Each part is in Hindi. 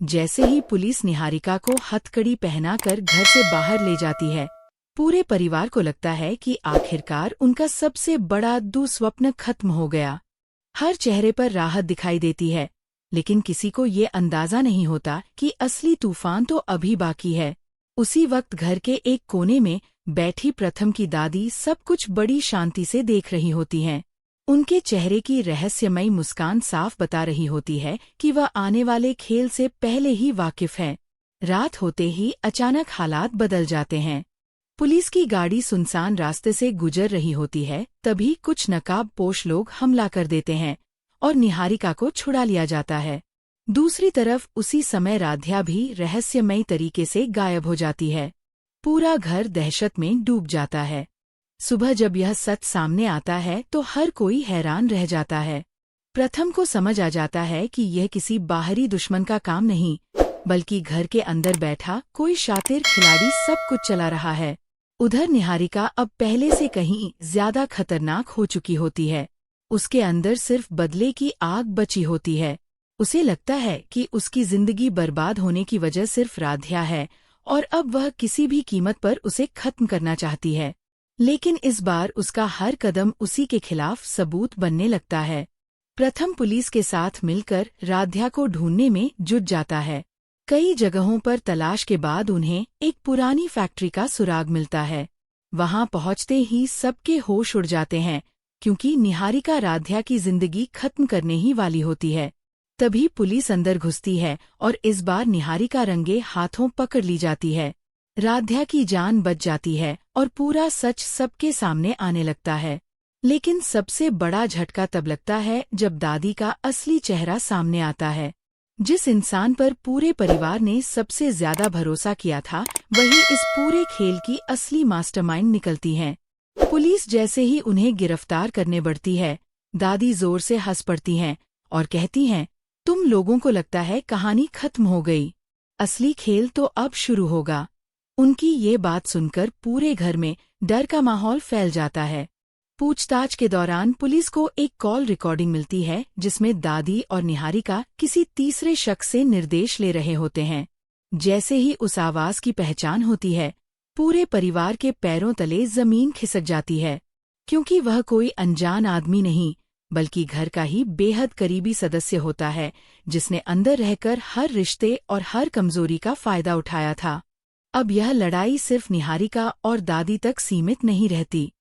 जैसे ही पुलिस निहारिका को हथकड़ी पहनाकर घर से बाहर ले जाती है, पूरे परिवार को लगता है कि आखिरकार उनका सबसे बड़ा दुस्वप्न खत्म हो गया। हर चेहरे पर राहत दिखाई देती है, लेकिन किसी को ये अंदाजा नहीं होता कि असली तूफान तो अभी बाकी है। उसी वक्त घर के एक कोने में बैठी प्रथम की दादी सब कुछ बड़ी शांति से देख रही होती हैं। उनके चेहरे की रहस्यमयी मुस्कान साफ बता रही होती है कि वह आने वाले खेल से पहले ही वाकिफ है। रात होते ही अचानक हालात बदल जाते हैं। पुलिस की गाड़ी सुनसान रास्ते से गुजर रही होती है, तभी कुछ नकाबपोश लोग हमला कर देते हैं और निहारिका को छुड़ा लिया जाता है। दूसरी तरफ उसी समय राध्या भी रहस्यमयी तरीके से गायब हो जाती है। पूरा घर दहशत में डूब जाता है। सुबह जब यह सच सामने आता है तो हर कोई हैरान रह जाता है। प्रथम को समझ आ जाता है कि यह किसी बाहरी दुश्मन का काम नहीं, बल्कि घर के अंदर बैठा कोई शातिर खिलाड़ी सब कुछ चला रहा है। उधर निहारिका अब पहले से कहीं ज्यादा खतरनाक हो चुकी होती है। उसके अंदर सिर्फ बदले की आग बची होती है। उसे लगता है कि उसकी जिंदगी बर्बाद होने की वजह सिर्फ राध्या है और अब वह किसी भी कीमत पर उसे खत्म करना चाहती है। लेकिन इस बार उसका हर कदम उसी के खिलाफ सबूत बनने लगता है। प्रथम पुलिस के साथ मिलकर राध्या को ढूंढने में जुट जाता है। कई जगहों पर तलाश के बाद उन्हें एक पुरानी फैक्ट्री का सुराग मिलता है। वहां पहुंचते ही सबके होश उड़ जाते हैं, क्योंकि निहारिका राध्या की जिंदगी खत्म करने ही वाली होती है। तभी पुलिस अंदर घुसती है और इस बार निहारिका रंगे हाथों पकड़ ली जाती है। राध्या की जान बच जाती है और पूरा सच सबके सामने आने लगता है। लेकिन सबसे बड़ा झटका तब लगता है जब दादी का असली चेहरा सामने आता है। जिस इंसान पर पूरे परिवार ने सबसे ज्यादा भरोसा किया था, वही इस पूरे खेल की असली मास्टरमाइंड निकलती हैं। पुलिस जैसे ही उन्हें गिरफ्तार करने बढ़ती है, दादी जोर से हंस पड़ती हैं और कहती हैं, तुम लोगों को लगता है कहानी खत्म हो गई, असली खेल तो अब शुरू होगा। उनकी ये बात सुनकर पूरे घर में डर का माहौल फैल जाता है। पूछताछ के दौरान पुलिस को एक कॉल रिकॉर्डिंग मिलती है, जिसमें दादी और निहारिका किसी तीसरे शख्स से निर्देश ले रहे होते हैं। जैसे ही उस आवाज की पहचान होती है, पूरे परिवार के पैरों तले जमीन खिसक जाती है, क्योंकि वह कोई अनजान आदमी नहीं, बल्कि घर का ही बेहद करीबी सदस्य होता है, जिसने अंदर रहकर हर रिश्ते और हर कमजोरी का फायदा उठाया था। अब यह लड़ाई सिर्फ निहारिका और दादी तक सीमित नहीं रहती।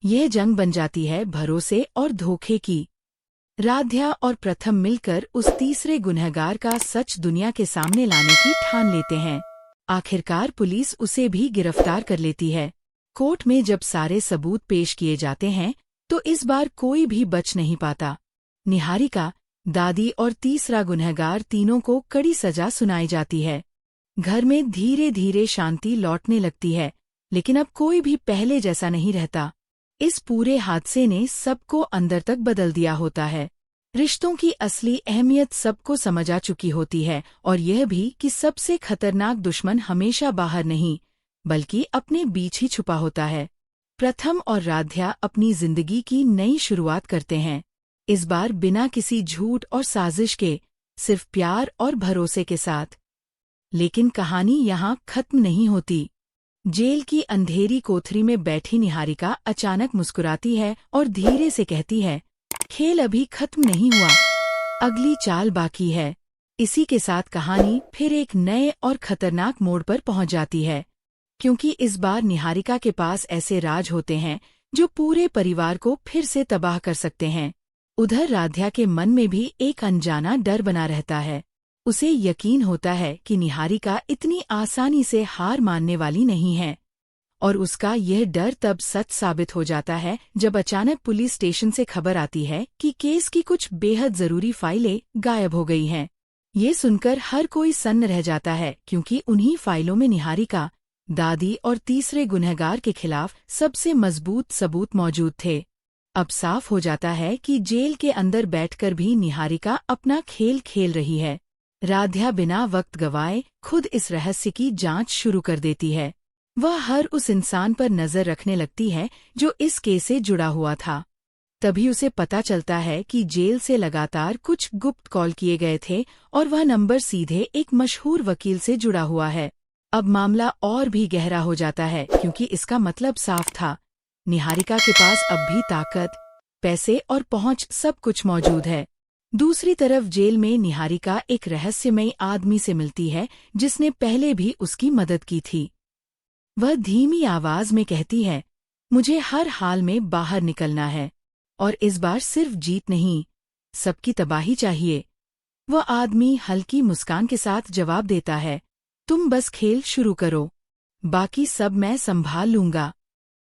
यह जंग बन जाती है भरोसे और धोखे की। राध्या और प्रथम मिलकर उस तीसरे गुनहगार का सच दुनिया के सामने लाने की ठान लेते हैं। आखिरकार पुलिस उसे भी गिरफ्तार कर लेती है। कोर्ट में जब सारे सबूत पेश किए जाते हैं, तो इस बार कोई भी बच नहीं पाता। निहारिका, दादी और तीसरा गुनहगार तीनों को कड़ी सजा सुनाई जाती है। घर में धीरे धीरे शांति लौटने लगती है, लेकिन अब कोई भी पहले जैसा नहीं रहता। इस पूरे हादसे ने सबको अंदर तक बदल दिया होता है। रिश्तों की असली अहमियत सबको समझ आ चुकी होती है, और यह भी कि सबसे खतरनाक दुश्मन हमेशा बाहर नहीं, बल्कि अपने बीच ही छुपा होता है। प्रथम और राध्या अपनी जिंदगी की नई शुरुआत करते हैं, इस बार बिना किसी झूठ और साजिश के, सिर्फ प्यार और भरोसे के साथ। लेकिन कहानी यहाँ खत्म नहीं होती। जेल की अंधेरी कोठरी में बैठी निहारिका अचानक मुस्कुराती है और धीरे से कहती है, खेल अभी खत्म नहीं हुआ, अगली चाल बाकी है। इसी के साथ कहानी फिर एक नए और खतरनाक मोड़ पर पहुंच जाती है, क्योंकि इस बार निहारिका के पास ऐसे राज होते हैं जो पूरे परिवार को फिर से तबाह कर सकते हैं। उधर राध्या के मन में भी एक अनजाना डर बना रहता है। उसे यकीन होता है कि निहारिका इतनी आसानी से हार मानने वाली नहीं है, और उसका यह डर तब सच साबित हो जाता है जब अचानक पुलिस स्टेशन से खबर आती है कि केस की कुछ बेहद जरूरी फाइलें गायब हो गई हैं। ये सुनकर हर कोई सन्न रह जाता है, क्योंकि उन्हीं फाइलों में निहारिका, दादी और तीसरे गुनहगार के खिलाफ सबसे मजबूत सबूत मौजूद थे। अब साफ हो जाता है कि जेल के अंदर बैठकर भी निहारिका अपना खेल खेल रही है। राध्या बिना वक्त गवाए खुद इस रहस्य की जांच शुरू कर देती है। वह हर उस इंसान पर नजर रखने लगती है जो इस केस से जुड़ा हुआ था। तभी उसे पता चलता है कि जेल से लगातार कुछ गुप्त कॉल किए गए थे और वह नंबर सीधे एक मशहूर वकील से जुड़ा हुआ है। अब मामला और भी गहरा हो जाता है क्योंकि इसका मतलब साफ था, निहारिका के पास अब भी ताकत, पैसे और पहुंच सब कुछ मौजूद है। दूसरी तरफ जेल में निहारिका एक रहस्यमयी आदमी से मिलती है जिसने पहले भी उसकी मदद की थी। वह धीमी आवाज में कहती है, मुझे हर हाल में बाहर निकलना है और इस बार सिर्फ जीत नहीं, सबकी तबाही चाहिए। वह आदमी हल्की मुस्कान के साथ जवाब देता है, तुम बस खेल शुरू करो, बाकी सब मैं संभाल लूंगा।